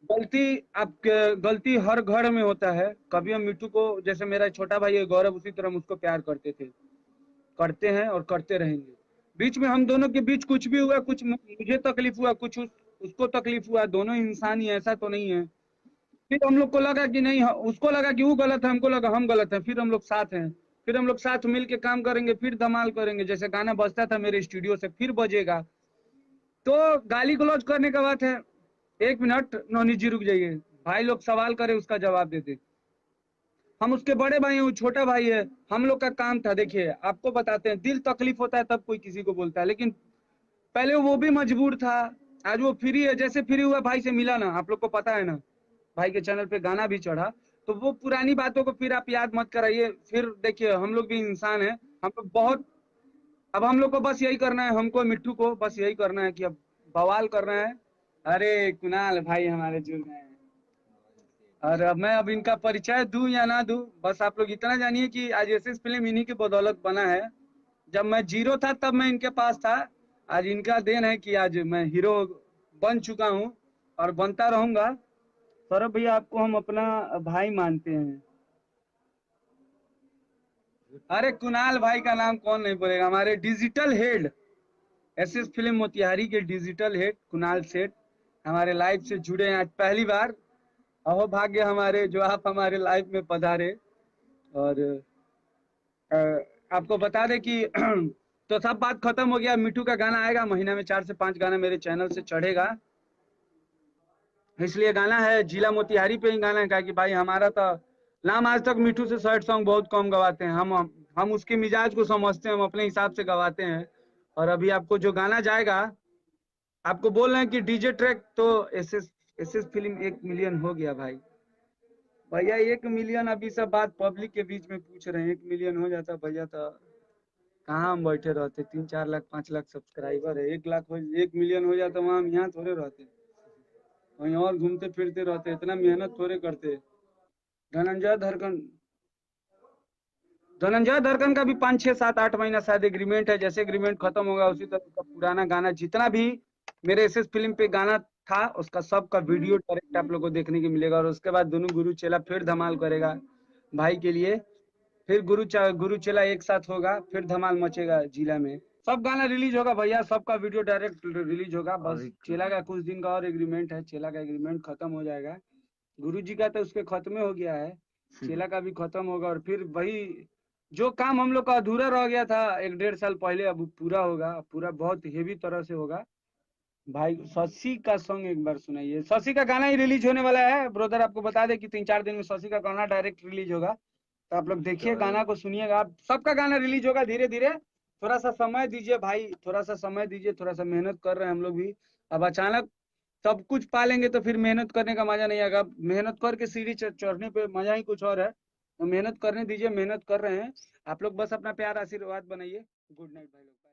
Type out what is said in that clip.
गलती आप गलती हर घर में होता है। कभी हम मिट्टू को, जैसे मेरा छोटा भाई है गौरव, उसी तरह हम उसको प्यार करते थे, करते हैं और करते रहेंगे। बीच में हम दोनों के बीच कुछ भी हुआ, कुछ मुझे तकलीफ हुआ, कुछ उसको तकलीफ हुआ, दोनों इंसान ही, ऐसा तो नहीं है। फिर हम लोग को लगा कि नहीं, उसको लगा कि वो गलत है, हमको लगा हम गलत है, फिर हम लोग साथ हैं। फिर हम लोग साथ मिल के काम करेंगे, फिर धमाल करेंगे। जैसे गाना बजता था मेरे स्टूडियो से, फिर बजेगा। तो गाली गलौज करने का बात है। एक मिनट नौनी जी रुक जाइए। भाई लोग सवाल करे, उसका जवाब देते। हम उसके बड़े भाई हैं, वो छोटा भाई है। हम लोग का काम था, देखिए आपको बताते हैं, दिल तकलीफ होता है तब कोई किसी को बोलता है, लेकिन पहले वो भी मजबूर था। आज वो फ्री है, जैसे फ्री हुआ भाई से मिला ना, आप लोग को पता है ना, भाई के चैनल पे गाना भी चढ़ा। तो वो पुरानी बातों को फिर आप याद मत कराइए। फिर देखिए हम लोग भी इंसान हैं, हम लोग बहुत, अब हम लोग को बस यही करना है, हमको मिट्टू को बस यही करना है कि अब बवाल करना है। अरे कुणाल भाई हमारे जुड़ गए हैं। और अब मैं अब इनका परिचय दूं या ना दूं, बस आप लोग इतना जानिए कि आज एसएस फिल्म इन्हीं की बदौलत बना है। जब मैं जीरो था तब मैं इनके पास था। आज इनका देन है कि आज मैं हीरो बन चुका हूं और बनता रहूंगा। सौरभ भैया आपको हम अपना भाई मानते हैं। अरे कुणाल भाई का नाम कौन नहीं बोलेगा, हमारे digital head, SS film Motihari के डिजिटल हेड कुणाल सेठ हमारे लाइव से जुड़े हैं आज पहली बार। अहो भाग्य हमारे जो आप हमारे लाइव में पधारे। और अ, आपको बता दें कि तो सब बात खत्म हो गया। मिट्टू का गाना आएगा महीना में, 4 से 5 गाना मेरे चैनल से चढ़ेगा। इसलिए गाना है जिला मोतिहारी पे ही गाना है, क्या कि भाई हमारा तो नाम, आज तक मिट्टू से सैड सॉन्ग बहुत कम गवाते हैं हम उसके मिजाज को समझते हैं, हम अपने हिसाब से गवाते हैं। और अभी आपको जो गाना जाएगा, आपको बोल रहे हैं कि डीजे ट्रैक तो एस एस फिल्म 1 मिलियन हो गया भाई। भैया 1 मिलियन, अभी सब बात पब्लिक के बीच में पूछ रहे हैं, 1 मिलियन हो जाता भैया तो कहाँ हम बैठे रहते। 3 4 लाख 5 लाख सब्सक्राइबर है, 1 लाख हो, 1 मिलियन हो जाता, वहां हम यहाँ थोड़े रहते, वहीं और घूमते फिरते रहते, इतना मेहनत थोड़े करते। धनंजय धड़कन, धनंजय धड़कन का भी 5 6 7 8 महीना शायद एग्रीमेंट है। जैसे एग्रीमेंट खत्म होगा उसी तरह का पुराना गाना जितना भी मेरे एसएस फिल्म पे गाना था, उसका सबका वीडियो डायरेक्ट आप लोग को देखने को मिलेगा। और उसके बाद दोनों गुरु चेला फिर धमाल करेगा भाई के लिए। फिर गुरु चेला एक साथ होगा, फिर धमाल मचेगा जिला में। सब गाना रिलीज होगा भैया, सबका वीडियो डायरेक्ट रिलीज होगा। बस चेला का कुछ दिन का और एग्रीमेंट है, चेला का एग्रीमेंट खत्म हो जाएगा। गुरु जी का तो उसके खत्म हो गया है, चेला का भी खत्म होगा। और फिर वही जो काम हम लोग का अधूरा रह गया था 1 1.5 साल पहले, अब पूरा होगा, पूरा बहुत हेवी तरह से होगा। भाई शशि का सॉन्ग एक बार सुनाइए। शशि का गाना ही रिलीज होने वाला है ब्रदर, आपको बता दे कि 3 4 दिन में शशि का गाना डायरेक्ट रिलीज होगा। तो आप लोग देखिए, गाना को सुनिएगा। आप सबका गाना रिलीज होगा धीरे धीरे। थोड़ा सा समय दीजिए भाई, थोड़ा सा समय दीजिए, थोड़ा सा मेहनत कर रहे हैं हम लोग भी। अब अचानक सब कुछ पा लेंगे तो फिर मेहनत करने का मजा नहीं आएगा। मेहनत करके सीढ़ी चढ़ने पे मजा ही कुछ और है। तो मेहनत करने दीजिए, मेहनत कर रहे हैं। आप लोग बस अपना प्यार आशीर्वाद बनाइए। गुड नाइट भाई लोग।